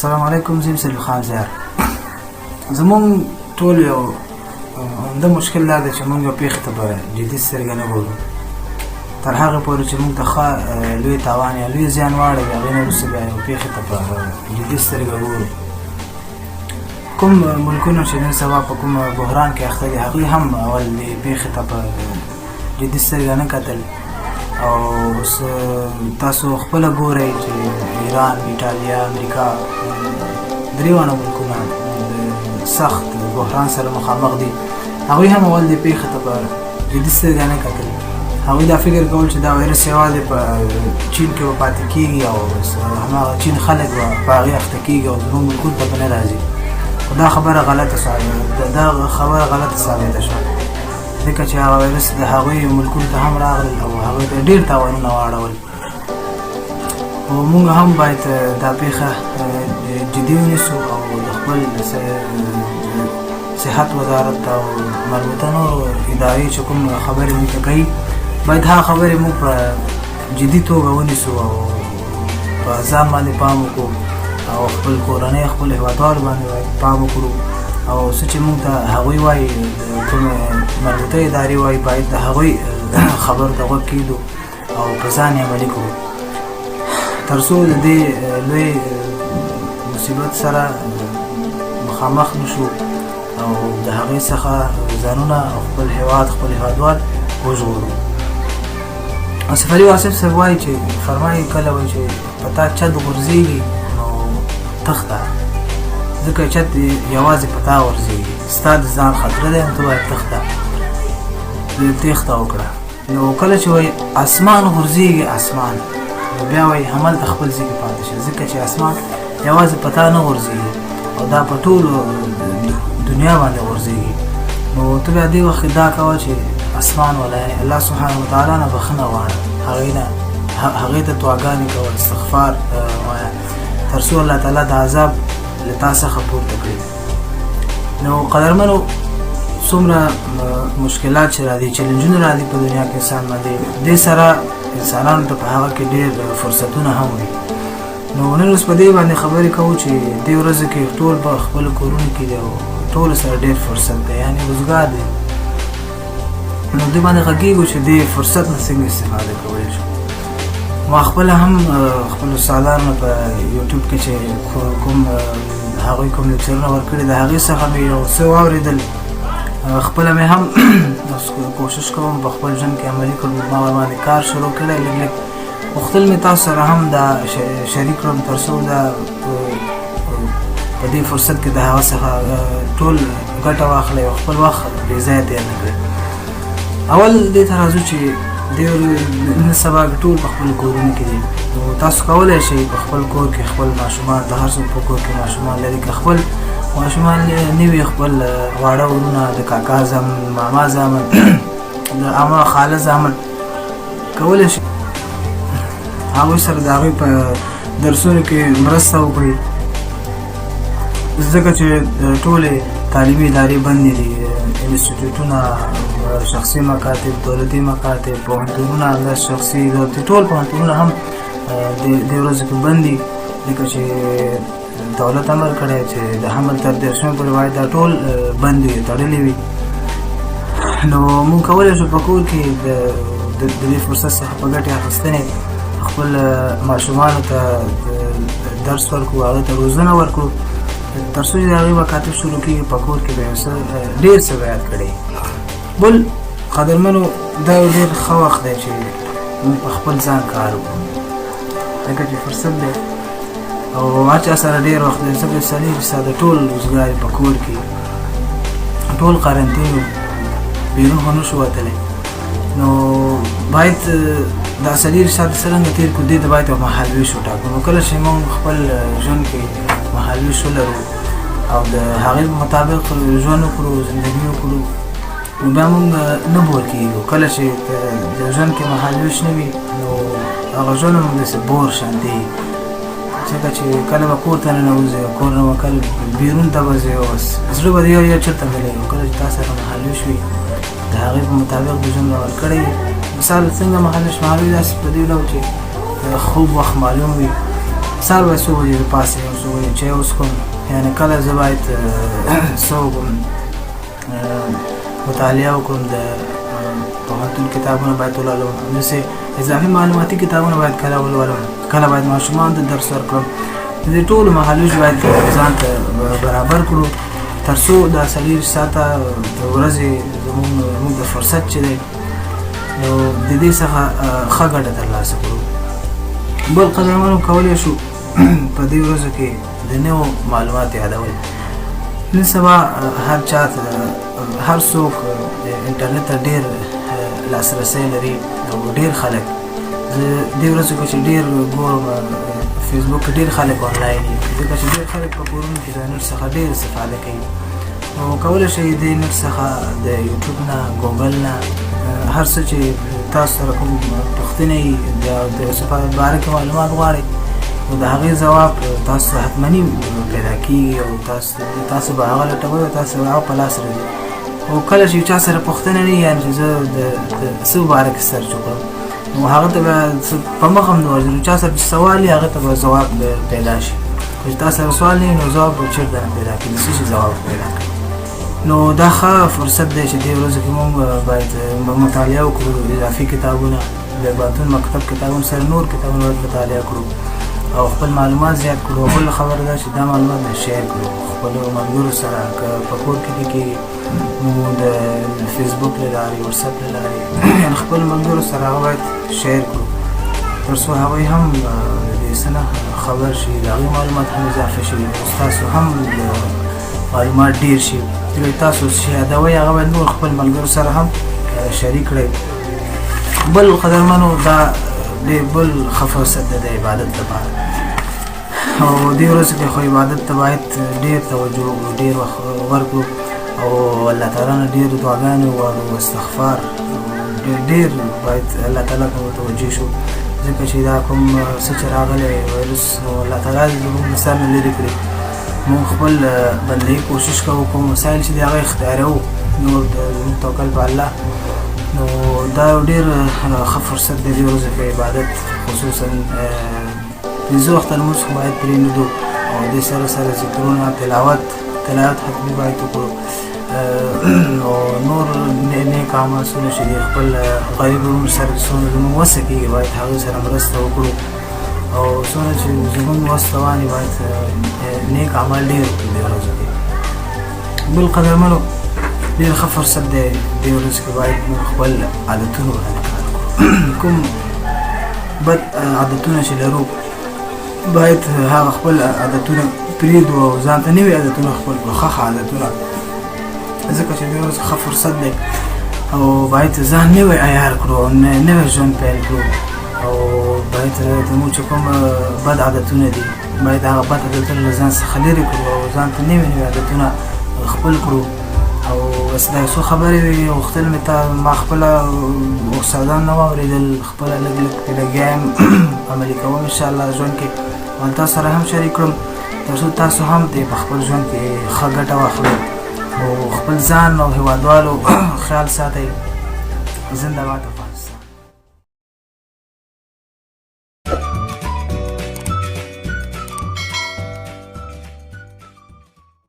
السلام علیکم. زه سلیم خان زیار. زمونږ ټول یو عمده مشکل دا دی چې مونږ یو پیښې ته په جدي سترګه نه ګورو، تر هغه پورې چې مونږ ته ښه لوی تاوان یا لوی زیان واړوي، هغې نه وروسته بیا یو پیښې ته په جدي سترګه ګورو. کوم ملکونه چې نن سبا په کوم بحران کې اخته دي، هغوی هم اول دې پیښې ته په جدي سترګه نه کتل، او اوس تاسو خپله ګورئ چې ایران، ایټالیا، امریکا، درې واړه ملکونه سخت بحران سره مخامخ دي. هغوی هم اول دې پیښې ته په جدي سترګه نه کتل. هغوی دا فکر کول چې دا وایرس یوازې په چین کې به پاتې کېږي او هماغه چین خلک به په هغې اخته کېږي او زموږ ملکونو ته به نه راځي. خو دا خبره غلطه ثابته شوه، ځکه چې هغه وایرس د هغوی ملکونو ته هم راغلل او هغوی ته ډېر تاوانونه واړول. او موږ هم باید دا پیښه جدي ونیسو او د خپل صحت وزارت او مربوطه نورو ادارې چې کوم خبرې موږ ته کوي، باید هغه خبرې موږ په جدي توګه ونیسو او په ځان باندې پام وکړو او خپل کورنۍ، خپل هېوادوالو باندې باید پام وکړو. او څه چې موږ ته هغوی وایي، کومې مربوطه ادارې وایي، باید د هغوی خبرو ته غوږ کېږدو او په ځان یې عملي کړو، تر څو د دې لوی مصیبت سره مخامخ نشو او د هغې څخه ځانونه او خپل هېواد، خپل هېوادوال وژغورو. صفري واصف صاحب وایي چې فرمایي کله وایي چې په تا چت غورځېږي نو تخته، ځکه چت یوازې په تا غورځېږي، ستا د ځان خطره دی نو ته باید تېښته وکړه. نو کله چې وایي اسمان غورځېږي، اسمان، نو بیا وایي هملته خپل ځای کې پاتې شه، ځکه چې اسمان یوازې په تا نه غورځېږي او دا په ټولو دنیا باندې غورځېږي. نو ته بیا دې وخت دا کوه چې اسمان ولا الله سبحانه وتعالی نه بخښنه غواړه، هغې ته دعاګانې کوه، استغفار وایه، تر څو الله تعالی د عذاب له تا څخه پورته کړي. نو قدرمنو، څومره مشکلات چې راځي، چیلنجونه راځي په دنیا کې انسان باندې، دې سره انسانانو ته په هغه کې ډېر فرصتونه هم وي. نو نن اوس په دې باندې خبرې کوو چې دې ورځو کې ټول په خپلو کورونو کې دي او ټولو سره ډېر فرصت دی، یعنې روزګار دی. نو دې باندې غږېږو چې دې فرصت نه څنګه استفاده کولی شو. ما خپله هم خپلو استادانو په یوټیوب کې چې هغوی کوم لیکچرونه ورکړي، د هغې څخه مې یو څه واورېدل، خپله مې هم کوشش کوم په خپل ژوند کې عملي کړو. ما ورباندې کار شروع کړی، لږ لږ غوښتل مې تاسو سره هم دا شریک کړم، تر څو دا په دې فرصت کې د هغه څخه ټول ګټه واخلئ او خپل وخت بې ځایه تېر نه کړئ. اول دې ته راځو چې نن سبا ټول په خپلو کورونو کې دي. نو تاسو کولی شئ په خپل کور کې خپل ماشومان، د هر څوک په کور کې ماشومان لري، که خپل ماشومان نه وي، خپل واړه ورونه، د کاکا زامن، ماما زامن، د عمه خاله زامن، کولی شئ هغوی سره د هغوی په درسونو کې مرسته وکړئ، ځکه چې ټولې تعلیمي ادارې بندې دي، انسټیټیوټونه، شخصي مکاتب، دولتي مکاتب، پوهنتونونه، همداس شخصي دولتي، ټول پوهنتونونه هم دې ورځو کې بند دي، ځکه چې دولت امر کړی چې د حمل تر 13 پورې باید دا ټول بند وي، تړلې وي. نو موږ کولی شو په کور کې د دې فرصت څخه په ګټې اخیستنې خپل ماشومانو ته درس ورکړو، هغه ته روزنه ورکړو، تر څو چې د هغې مکاتب شروع کېږي، په کور کې به یو څه ډېر څه به یاد کړی. بل قدرمنو، دا یو ډېر ښه وخت دی چې موږ په خپل ځان کار وکړو، ځکه چې فرصت دی او هر چا سره ډېر وخت دی. ځکه څلېرویشت ساعته ټول روزګار په کور کې، ټول قرنطین، بیرون خو نه شو وتلی. نو باید دا 40 ساعته څرنګه تېر کړو، دې ته باید یو مهالویش وټاکو. نو کله چې موږ خپل ژوند کې مهالویش ولرو او د هغې په مطابق ژوند وکړو، زندګي وکړو، نو بیا موږ نه بور کېږو. کله چې د ژوند کې مهالویش نه وي، نو هغه ژوند هم داسې بور شانتې وي، ځکه چې کله به کور ته ننوځې او کور نه به کله بیرون ته به ځې او زړه به د یو چېرته ملېږي. کله چې تا سره مهالویش وي، د هغې په مطابق د ژوند عمل کړی وي. مثال څنګه مهالویش داسې په دې ډول چې خوب وخت معلوم وي، سهار به څو بجې پاڅېږم څو بجې چای وڅښم یعنې کله زه باید څه وکړم مطالعه وکړم د پوهنتون کتابونه باید ولولم همداسې اضافي معلوماتي کتابونه باید کله ولولم کله باید ماشومانو ته درس ورکړم د دې ټولو مهالویش باید ځان ته برابر کړو تر څو دا 40 ساعته د ورځې زموږ د فرصت چې دی نو د دې څخه ښه ګټه ترلاسه کړو بل قدرمنو کولی شو په دې ورځو کې د نوو معلومات یادول نن سبا هر چا ته هر څوک انټرنیټ ته ډېر لاسرسی لري او ډېر خلک زه دې ورځو کې چې ډېر ګورم فیسبوک کې ډېر خلک آنلاین دي ځکه چې ډېر خلک په کورونو کې د نټ څخه ډېر استفاده کوي نو کولی شئ د نټ څخه د یوټیوب نه ګوګل نه هر څه چې تاسو سره کوم پوښتنې د یو څه په باره کې معلومات غواړئ نو د هغې ځواب تاسو حتمني پیدا کېږي او تاسو به هغه لټوئ او تاسو هغه په لاس راځي او کله چې چا سره پوښتنه نه وي یعنې چې زه د څه په باره کې سرچ وکړم نو هغه ته به په مخ هم نه ورځي نو چا سره چې سوال وي هغه ته به ځواب پیدا شي که تا سره سوال نه وي نو ځواب به چېرته نه پیدا کړي د څه شي ځواب پیدا کړي نو دا ښه فرصت دی چې دې ورځو کې موږ باید مطالعه وکړو اضافي کتابونه د پوهنتون مکتب کتابونو سره نور کتابونه باید مطالعه کړو او خپل معلومات زیات کړو بل خبره ده چې دا معلومات به شیر کړو خپلو ملګرو سره که په کور کې دي کې نو د فیسبوک له لارې وټساپ له لارې یعنې خپلو ملګرو سره هغه باید شیر کړو تر څو هغوی هم د دې څه نه خبر شي د هغوی معلومات هم اضافه شي ستاسو هم معلومات ډېر شي تاسو چې یادوئ هغه باید نور خپل ملګرو سره هم شریک کړئ بل قدرمنو دا ډېر بل ښه فرصت دی د عبادت لپاره او دې ورځو کې خو عبادت ته باید ډېر توجه وکړو ډېر وخت ورکړو او الله تعالی نه ډېر دعاګانې وغواړو استغفار ډېر باید الله تعالی ته متوجه شو ځکه چې دا کوم څه چې راغلی وایرس نو الله تعالی زموږ له سر نه لرې کړي موږ خپل بندهي کوشش کوو کوم مسایل چې د هغه اختیاروو نور زموږ توکل په الله نو دا یو ډېر ښه فرصت دی دې ورځو کې عبادت خصوصا پنځه وخته لمونځ خو باید پرېنږدو او دې سره سره ذکرونه تلاوت حتمي باید وکړو او نور نیک اعمالونه چې دي خپل غریب ورونو سره څومره زموږ وسه کېږي باید هغوی سره مرسته وکړو او څومره چې زموږ وس توان یې باید نیک عمل ډېر وکړو دې ورځو کې بل قدرمنو ډېر ښه فرصت دی دې ورځو کې باید موږ خپل عادتونو باندې کار وکړو کوم بد عادتونه چې لرو باید هغه خپل عادتونه پرېږدو او ځان ته نوي عادتونه خپل کړو ښه عادتونه ځکه چې دې ورځ ښه فرصت دی او باید ځان نوی عیار کړو او نوی ژوند پیل کړو او باید زموږ چې کوم بد عادتونه دي باید هغه بد عادتونه له ځان څخه لرې کړو او ځان ته نوي عادتونه خپل کړو او بس دا څو خبرې وې غوښتل مې ما خپله استادان نه واورېدل خپله لږ لږ پرې لګیا یم عملي کوم انشاءالله ژوند کې او تاسو سره هم شریک کړم تر څو تاسو هم دې په خپل ژوند کې ښه ګټه واخلئ او خپل ځان او هېوادوالو خیال ساتئ زنده باد